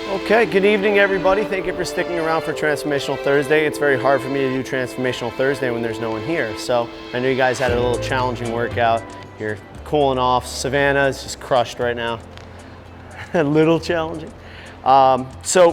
Okay, good evening everybody. Thank you for sticking around for Transformational Thursday. It's very hard for me to do Transformational Thursday when there's no one here. So I know you guys had a little challenging workout. You're cooling off. Savannah is just crushed right now. A little challenging. So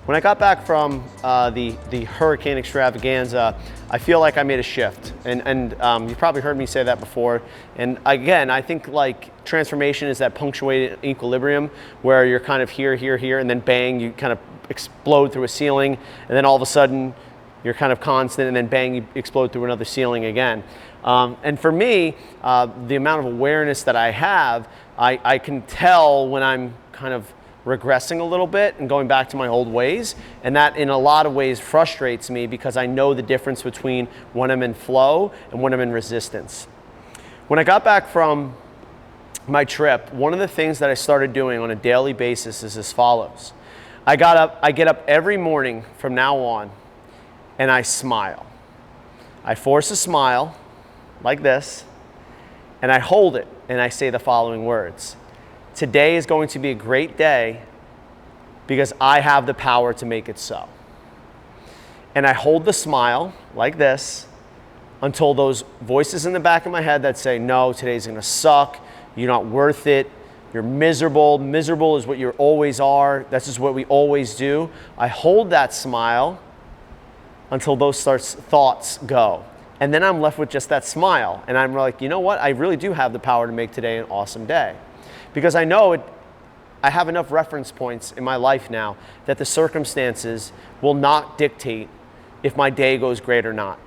when I got back from the hurricane extravaganza, I feel like I made a shift. And you've probably heard me say that before. And again, I think like transformation is that punctuated equilibrium where you're kind of here, here, here, and then bang, you kind of explode through a ceiling. And then all of a sudden, you're kind of constant, and then bang, you explode through another ceiling again. And for me, the amount of awareness that I have, I can tell when I'm kind of regressing a little bit and going back to my old ways, and that in a lot of ways frustrates me because I know the difference between when I'm in flow and when I'm in resistance. When I got back from my trip, one of the things that I started doing on a daily basis is as follows. I get up every morning from now on and I smile. I force a smile like this and I hold it and I say the following words. Today is going to be a great day because I have the power to make it so. And I hold the smile like this until those voices in the back of my head that say, no, today's gonna suck, you're not worth it, you're miserable, miserable is what you always are, that's just what we always do. I hold that smile until those thoughts go. And then I'm left with just that smile. And I'm like, you know what? I really do have the power to make today an awesome day. Because I know I have enough reference points in my life now that the circumstances will not dictate if my day goes great or not.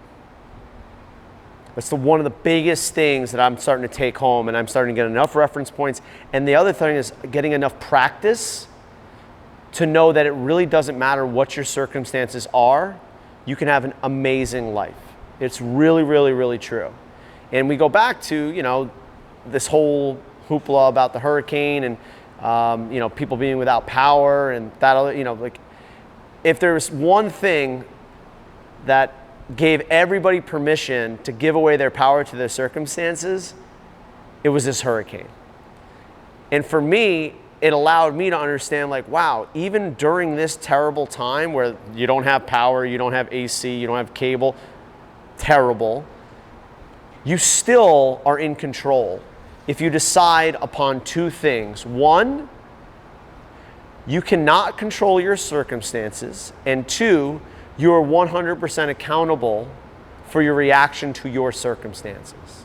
That's one of the biggest things that I'm starting to take home, and I'm starting to get enough reference points. And the other thing is getting enough practice to know that it really doesn't matter what your circumstances are, you can have an amazing life. It's really, really, really true. And we go back to, you know, this whole hoopla about the hurricane and, you know, people being without power and that, you know, like if there's one thing that gave everybody permission to give away their power to their circumstances, it was this hurricane. And for me, it allowed me to understand like, wow, even during this terrible time where you don't have power, you don't have AC, you don't have cable, terrible, you still are in control if you decide upon two things. One, you cannot control your circumstances, and two, you are 100% accountable for your reaction to your circumstances.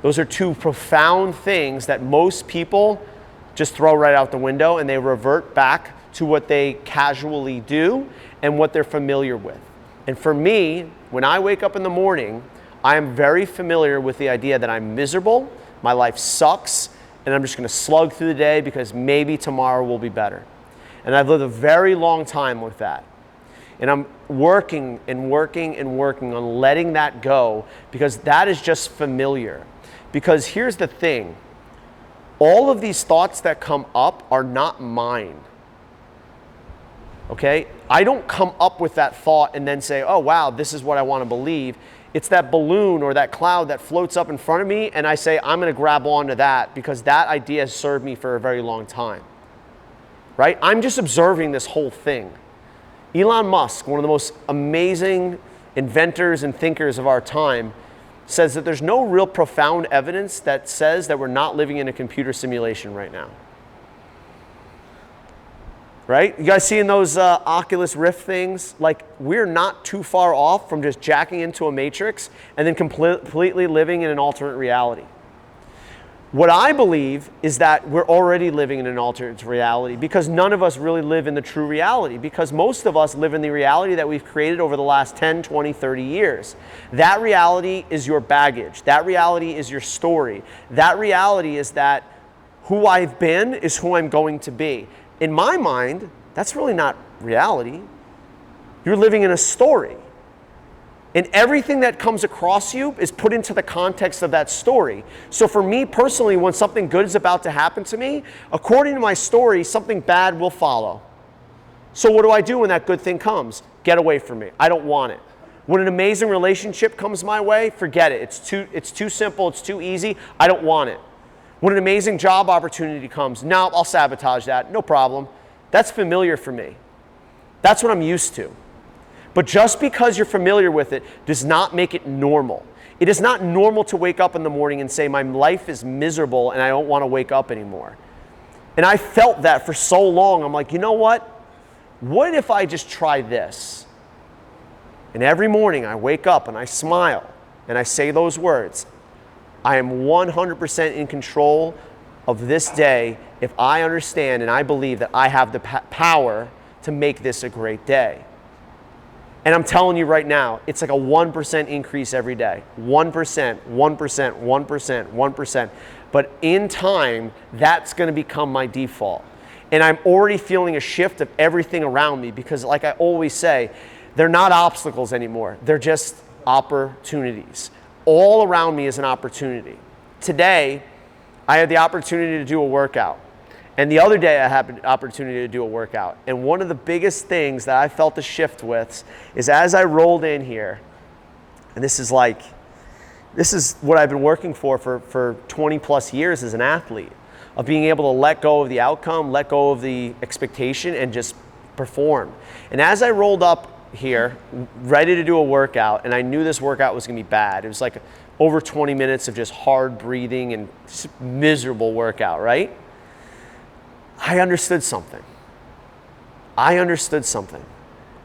Those are two profound things that most people just throw right out the window, and they revert back to what they casually do and what they're familiar with. And for me, when I wake up in the morning, I am very familiar with the idea that I'm miserable, my life sucks, and I'm just gonna slug through the day because maybe tomorrow will be better. And I've lived a very long time with that. And I'm working and working and working on letting that go because that is just familiar. Because here's the thing, all of these thoughts that come up are not mine. Okay? I don't come up with that thought and then say, oh wow, this is what I want to believe. It's that balloon or that cloud that floats up in front of me and I say, I'm going to grab onto that because that idea has served me for a very long time. Right? I'm just observing this whole thing. Elon Musk, one of the most amazing inventors and thinkers of our time, says that there's no real profound evidence that says that we're not living in a computer simulation right now. Right? You guys seeing those Oculus Rift things? Like, we're not too far off from just jacking into a matrix and then completely living in an alternate reality. What I believe is that we're already living in an alternate reality because none of us really live in the true reality, because most of us live in the reality that we've created over the last 10, 20, 30 years. That reality is your baggage. That reality is your story. That reality is that who I've been is who I'm going to be. In my mind, that's really not reality. You're living in a story. And everything that comes across you is put into the context of that story. So for me personally, when something good is about to happen to me, according to my story, something bad will follow. So what do I do when that good thing comes? Get away from me. I don't want it. When an amazing relationship comes my way, forget it. It's too simple, it's too easy. I don't want it. When an amazing job opportunity comes, no, I'll sabotage that, no problem. That's familiar for me. That's what I'm used to. But just because you're familiar with it does not make it normal. It is not normal to wake up in the morning and say, my life is miserable and I don't want to wake up anymore. And I felt that for so long. I'm like, you know what? What if I just try this? And every morning I wake up and I smile and I say those words. I am 100% in control of this day if I understand and I believe that I have the power to make this a great day. And I'm telling you right now, it's like a 1% increase every day. 1%, 1%, 1%, 1%. But in time, that's going to become my default. And I'm already feeling a shift of everything around me because, like I always say, they're not obstacles anymore. They're just opportunities. All around me is an opportunity. Today, I had the opportunity to do a workout. And the other day I had an opportunity to do a workout. And one of the biggest things that I felt a shift with is as I rolled in here, and this is what I've been working for 20 plus years as an athlete, of being able to let go of the outcome, let go of the expectation, and just perform. And as I rolled up here, ready to do a workout, and I knew this workout was gonna be bad. It was like over 20 minutes of just hard breathing and just miserable workout, right? I understood something.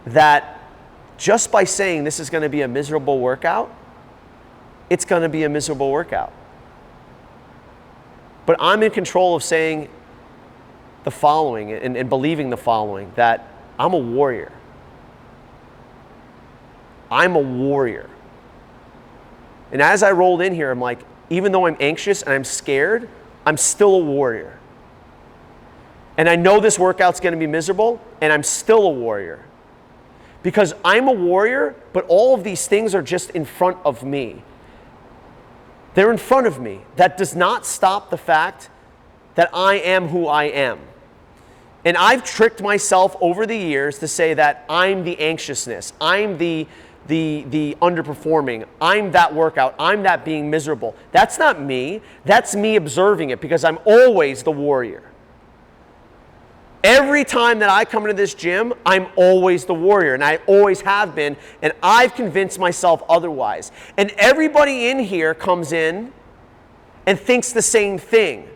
That just by saying this is going to be a miserable workout, it's going to be a miserable workout. But I'm in control of saying the following and believing the following, that I'm a warrior. I'm a warrior. And as I rolled in here, I'm like, even though I'm anxious and I'm scared, I'm still a warrior. And I know this workout's going to be miserable, and I'm still a warrior. Because I'm a warrior, but all of these things are just in front of me. They're in front of me. That does not stop the fact that I am who I am. And I've tricked myself over the years to say that I'm the anxiousness, I'm the underperforming, I'm that workout, I'm that being miserable. That's not me. That's me observing it because I'm always the warrior. Every time that I come into this gym, I'm always the warrior, and I always have been, and I've convinced myself otherwise. And everybody in here comes in and thinks the same thing.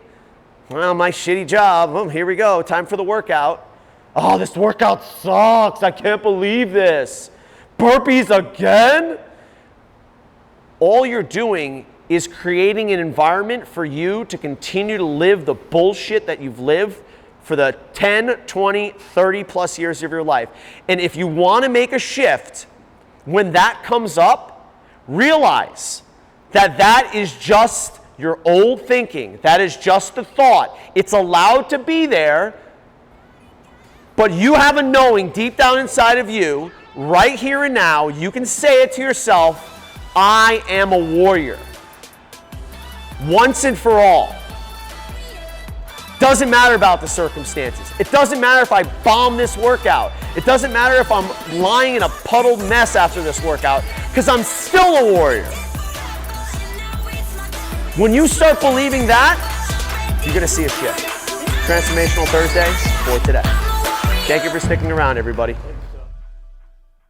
Well, my shitty job, well, here we go, time for the workout. Oh, this workout sucks, I can't believe this. Burpees again? All you're doing is creating an environment for you to continue to live the bullshit that you've lived for the 10, 20, 30 plus years of your life. And if you want to make a shift, when that comes up, realize that that is just your old thinking. That is just a thought. It's allowed to be there, but you have a knowing deep down inside of you, right here and now, you can say it to yourself, I am a warrior. Once and for all. Doesn't matter about the circumstances. It doesn't matter if I bomb this workout. It doesn't matter if I'm lying in a puddled mess after this workout, because I'm still a warrior. When you start believing that, you're going to see a shift. Transformational Thursday for today. Thank you for sticking around, everybody.